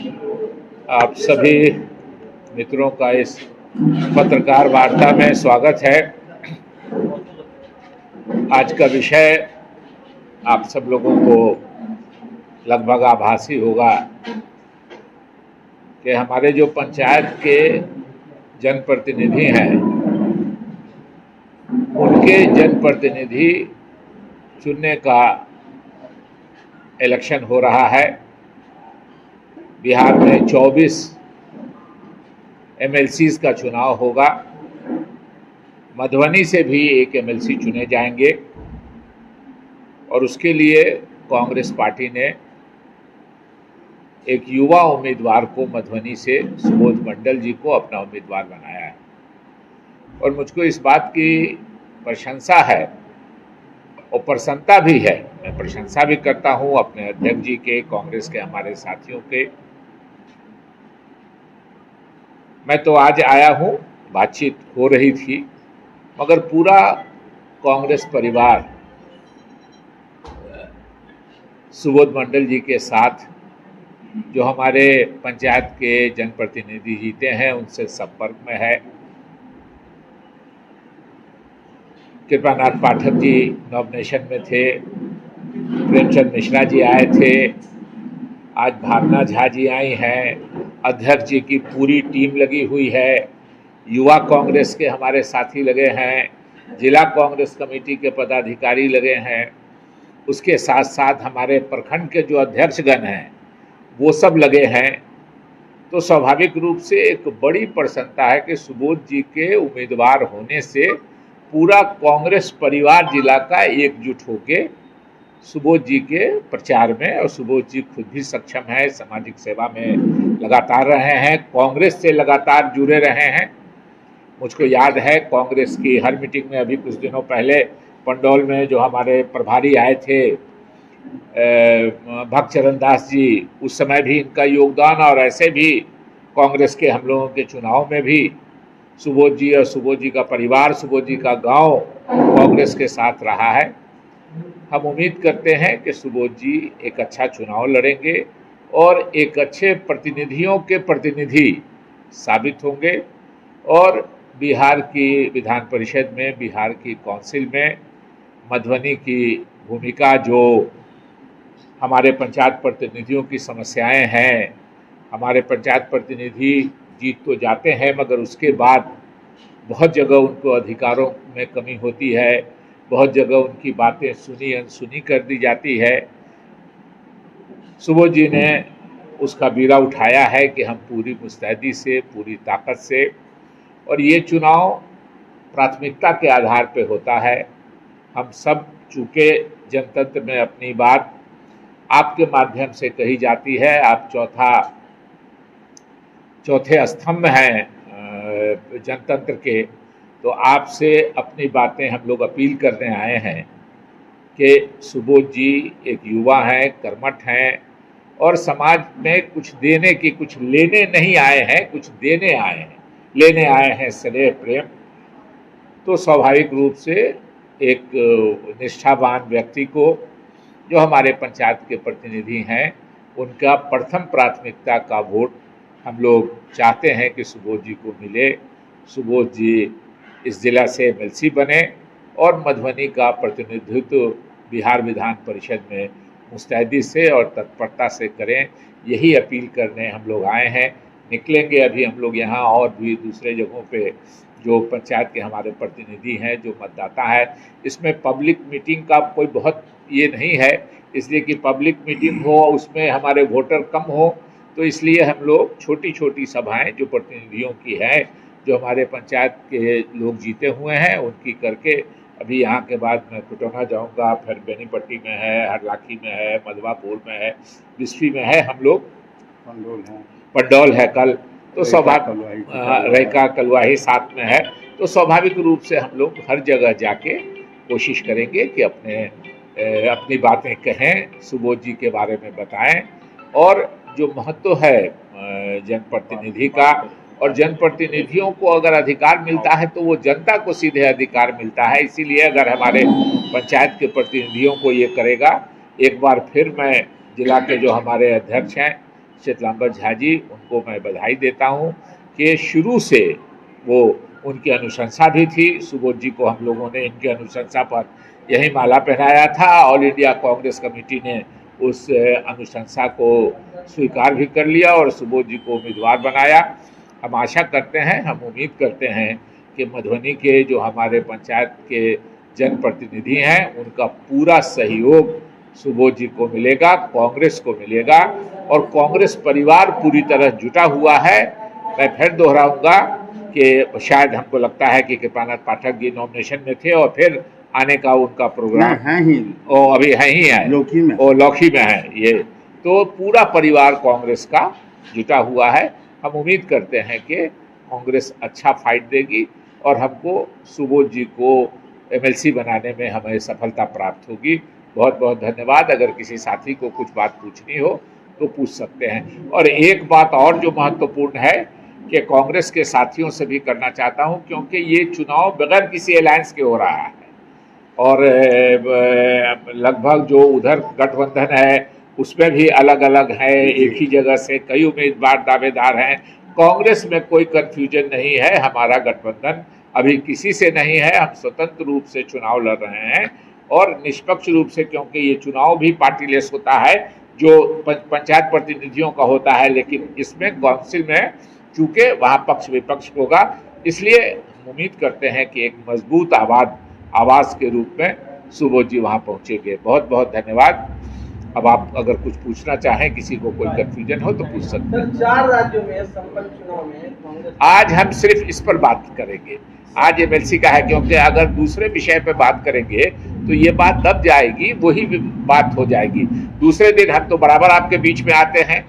आप सभी मित्रों का इस पत्रकार वार्ता में स्वागत है। आज का विषय आप सब लोगों को लगभग आभासी होगा कि हमारे जो पंचायत के जनप्रतिनिधि हैं, उनके जनप्रतिनिधि चुनने का इलेक्शन हो रहा है। बिहार में 24 एमएलसीज का चुनाव होगा। मधुबनी से भी एक एमएलसी चुने जाएंगे और उसके लिए कांग्रेस पार्टी ने एक युवा उम्मीदवार को मधुबनी से सुबोध मंडल जी को अपना उम्मीदवार बनाया है। और मुझको इस बात की प्रशंसा है और प्रसन्नता भी है। मैं प्रशंसा भी करता हूं अपने अध्यक्ष जी के, कांग्रेस के हमारे साथियों के। मैं तो आज आया हूं, बातचीत हो रही थी, मगर पूरा कांग्रेस परिवार सुबोध मंडल जी के साथ, जो हमारे पंचायत के जनप्रतिनिधि जीते हैं, उनसे संपर्क में है। कृपानाथ पाठक जी नॉमिनेशन में थे, प्रेमचंद मिश्रा जी आए थे, आज भावना झा जी आई हैं, अध्यक्ष जी की पूरी टीम लगी हुई है, युवा कांग्रेस के हमारे साथी लगे हैं, जिला कांग्रेस कमेटी के पदाधिकारी लगे हैं, उसके साथ साथ हमारे प्रखंड के जो अध्यक्षगण हैं वो सब लगे हैं। तो स्वाभाविक रूप से एक बड़ी प्रसन्नता है कि सुबोध जी के उम्मीदवार होने से पूरा कांग्रेस परिवार जिला का एकजुट होके सुबोध जी के प्रचार में, और सुबोध जी खुद भी सक्षम है, सामाजिक सेवा में लगातार रहे हैं, कांग्रेस से लगातार जुड़े रहे हैं। मुझको याद है कांग्रेस की हर मीटिंग में, अभी कुछ दिनों पहले पंडौल में जो हमारे प्रभारी आए थे भक्तचरण दास जी, उस समय भी इनका योगदान, और ऐसे भी कांग्रेस के हम लोगों के चुनाव में भी सुबोध जी और सुबोध जी का परिवार, सुबोध जी का गांव कांग्रेस के साथ रहा है। हम उम्मीद करते हैं कि सुबोध जी एक अच्छा चुनाव लड़ेंगे और एक अच्छे प्रतिनिधियों के प्रतिनिधि साबित होंगे और बिहार की विधान परिषद में, बिहार की काउंसिल में मधुबनी की भूमिका, जो हमारे पंचायत प्रतिनिधियों की समस्याएं हैं, हमारे पंचायत प्रतिनिधि जीत तो जाते हैं मगर उसके बाद बहुत जगह उनको अधिकारों में कमी होती है, बहुत जगह उनकी बातें सुनी अनसुनी कर दी जाती है। सुबोध जी ने उसका बीड़ा उठाया है कि हम पूरी मुस्तैदी से, पूरी ताकत से, और ये चुनाव प्राथमिकता के आधार पर होता है। हम सब चूँकि जनतंत्र में अपनी बात आपके माध्यम से कही जाती है, आप चौथे स्तंभ हैं जनतंत्र के, तो आपसे अपनी बातें हम लोग अपील करने आए हैं कि सुबोध जी एक युवा हैं, कर्मठ हैं और समाज में कुछ देने की, कुछ लेने नहीं आए हैं, कुछ देने आए हैं, लेने आए हैं स्नेह प्रेम। तो स्वाभाविक रूप से एक निष्ठावान व्यक्ति को, जो हमारे पंचायत के प्रतिनिधि हैं, उनका प्रथम प्राथमिकता का वोट हम लोग चाहते हैं कि सुबोध जी को मिले। सुबोध जी इस जिला से एमएलसी बने और मधुबनी का प्रतिनिधित्व बिहार विधान परिषद में मुस्तैदी से और तत्परता से करें, यही अपील करने हम लोग आए हैं। निकलेंगे अभी हम लोग यहाँ और भी दूसरे जगहों पे, जो पंचायत के हमारे प्रतिनिधि हैं, जो मतदाता है, इसमें पब्लिक मीटिंग का कोई बहुत ये नहीं है, इसलिए कि पब्लिक मीटिंग हो उसमें हमारे वोटर कम हो, तो इसलिए हम लोग छोटी छोटी सभाएं जो प्रतिनिधियों की है, जो हमारे पंचायत के लोग जीते हुए हैं, उनकी करके अभी यहाँ के बाद मैं कुटौना जाऊँगा, फिर बेनीपट्टी में है, हरलाखी में है, मधवापुर में है, बिस्फी में है, हम लोग पंडौल है कल, तो स्वाभाविक रैका कलवाही साथ में है, तो स्वाभाविक रूप से हम लोग हर जगह जाके कोशिश करेंगे कि अपनी बातें कहें, सुबोध जी के बारे में बताएं, और जो महत्व है जनप्रतिनिधि का, और जनप्रतिनिधियों को अगर अधिकार मिलता है तो वो जनता को सीधे अधिकार मिलता है। इसीलिए अगर हमारे पंचायत के प्रतिनिधियों को ये करेगा, एक बार फिर मैं जिला के जो हमारे अध्यक्ष हैं श्वेतांबर झा जी, उनको मैं बधाई देता हूँ कि शुरू से वो उनकी अनुशंसा भी थी। सुबोध जी को हम लोगों ने इनकी अनुशंसा पर यही माला पहनाया था। ऑल इंडिया कांग्रेस कमेटी ने उस अनुशंसा को स्वीकार भी कर लिया और सुबोध जी को उम्मीदवार बनाया। हम आशा करते हैं, हम उम्मीद करते हैं कि मधुबनी के जो हमारे पंचायत के जनप्रतिनिधि हैं उनका पूरा सहयोग सुबोध जी को मिलेगा, कांग्रेस को मिलेगा और कांग्रेस परिवार पूरी तरह जुटा हुआ है। मैं फिर दोहराऊंगा कि शायद हमको लगता है कि कृपानाथ पाठक जी नॉमिनेशन में थे और फिर आने का उनका प्रोग्राम है ही, और अभी है ही है, लौकी में है ये। तो पूरा परिवार कांग्रेस का जुटा हुआ है। हम उम्मीद करते हैं कि कांग्रेस अच्छा फाइट देगी और हमको सुबोध जी को एमएलसी बनाने में हमें सफलता प्राप्त होगी। बहुत बहुत धन्यवाद। अगर किसी साथी को कुछ बात पूछनी हो तो पूछ सकते हैं। और एक बात और जो महत्वपूर्ण है कि कांग्रेस के साथियों से भी करना चाहता हूं, क्योंकि ये चुनाव बगैर किसी अलायंस के हो रहा है और लगभग जो उधर गठबंधन है उसमें भी अलग अलग है, एक ही जगह से कई उम्मीदवार दावेदार हैं। कांग्रेस में कोई कन्फ्यूजन नहीं है, हमारा गठबंधन अभी किसी से नहीं है। हम स्वतंत्र रूप से चुनाव लड़ रहे हैं और निष्पक्ष रूप से, क्योंकि ये चुनाव भी पार्टीलेस होता है जो पंचायत प्रतिनिधियों का होता है, लेकिन इसमें काउंसिल में चूंकि वहाँ पक्ष विपक्ष होगा, इसलिए हम उम्मीद करते हैं कि एक मजबूत आवाज़ के रूप में सुबोध जी वहाँ पहुँचेंगे। बहुत बहुत धन्यवाद। अब आप अगर कुछ पूछना चाहें, किसी को कोई कंफ्यूजन हो तो पूछ सकते हैं। 4 राज्यों में संपन्न चुनाव में कांग्रेस, आज हम सिर्फ इस पर बात करेंगे। आज एमएलसी का है, क्योंकि अगर दूसरे विषय पर बात करेंगे तो ये बात दब जाएगी, वही बात हो जाएगी। दूसरे दिन हम तो बराबर आपके बीच में आते हैं।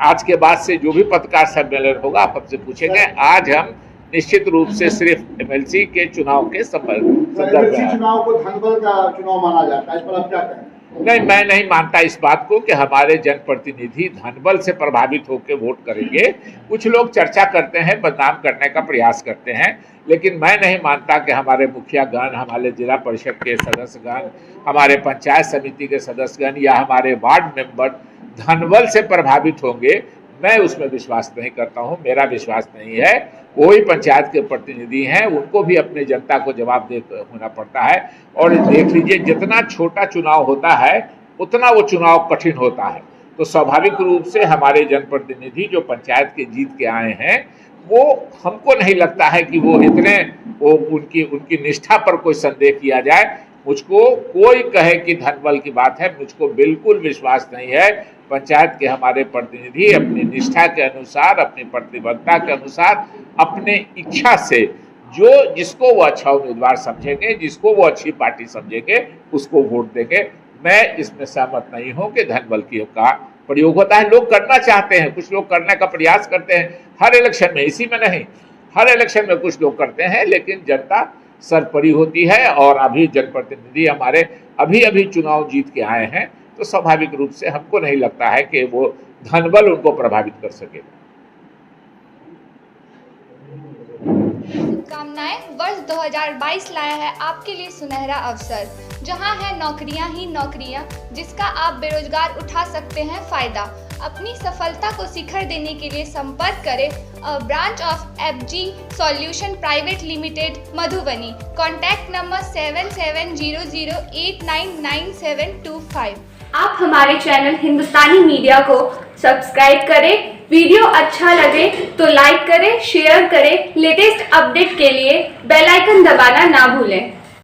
आज के बाद से जो भी पत्रकार सम्मेलन होगा आप हमसे पूछेंगे। आज हम निश्चित रूप से सिर्फ एमएलसी के चुनाव के संदर्भ में, चुनाव को धनबल का चुनाव माना जाता है, इस पर आप क्या कहें? नहीं, मैं नहीं मानता इस बात को कि हमारे जनप्रतिनिधि धनबल से प्रभावित होकर वोट करेंगे। कुछ लोग चर्चा करते हैं, बदनाम करने का प्रयास करते हैं, लेकिन मैं नहीं मानता कि हमारे मुखियागण, हमारे जिला परिषद के सदस्यगण, हमारे पंचायत समिति के सदस्यगण या हमारे वार्ड मेंबर धनबल से प्रभावित होंगे। मैं उसमें विश्वास नहीं करता हूं, मेरा विश्वास नहीं है। कोई पंचायत के प्रतिनिधि हैं, उनको भी अपने जनता को जवाबदेह होना पड़ता है। और देख लीजिए, जितना छोटा चुनाव होता है उतना वो चुनाव कठिन होता है। तो स्वाभाविक रूप से हमारे जनप्रतिनिधि जो पंचायत के जीत के आए हैं, वो हमको नहीं लगता है कि वो इतने उनकी निष्ठा पर कोई संदेह किया जाए। मुझको कोई कहे कि धनबल की बात है, मुझको बिल्कुल विश्वास नहीं है। पंचायत के हमारे प्रतिनिधि अपनी निष्ठा के अनुसार, अपनी प्रतिबद्धता के अनुसार, अपने इच्छा से जिसको वो अच्छा उम्मीदवार समझेंगे, जिसको वो अच्छी पार्टी समझेंगे, उसको वोट देंगे। मैं इसमें सहमत नहीं हूं कि धनबल का प्रयोग होता है। लोग करना चाहते हैं, कुछ लोग करने का प्रयास करते हैं हर इलेक्शन में, इसी में नहीं, हर इलेक्शन में कुछ लोग करते हैं, लेकिन जनता सरपरी होती है। और अभी जनप्रतिनिधि हमारे अभी चुनाव जीत के आए हैं, तो स्वाभाविक रूप से हमको नहीं लगता है कि वो धनबल उनको प्रभावित कर सके। शुभकामनाएं। वर्ष 2022 लाया है आपके लिए सुनहरा अवसर, जहां है नौकरियां ही नौकरियां, जिसका आप बेरोजगार उठा सकते हैं फायदा। अपनी सफलता को शिखर देने के लिए संपर्क करें branch of FG solution private limited Madhubani. Contact number 7700899725। आप हमारे चैनल हिंदुस्तानी मीडिया को सब्सक्राइब करें। वीडियो अच्छा लगे तो लाइक करें, शेयर करें। लेटेस्ट अपडेट के लिए बेल आइकन दबाना ना भूलें।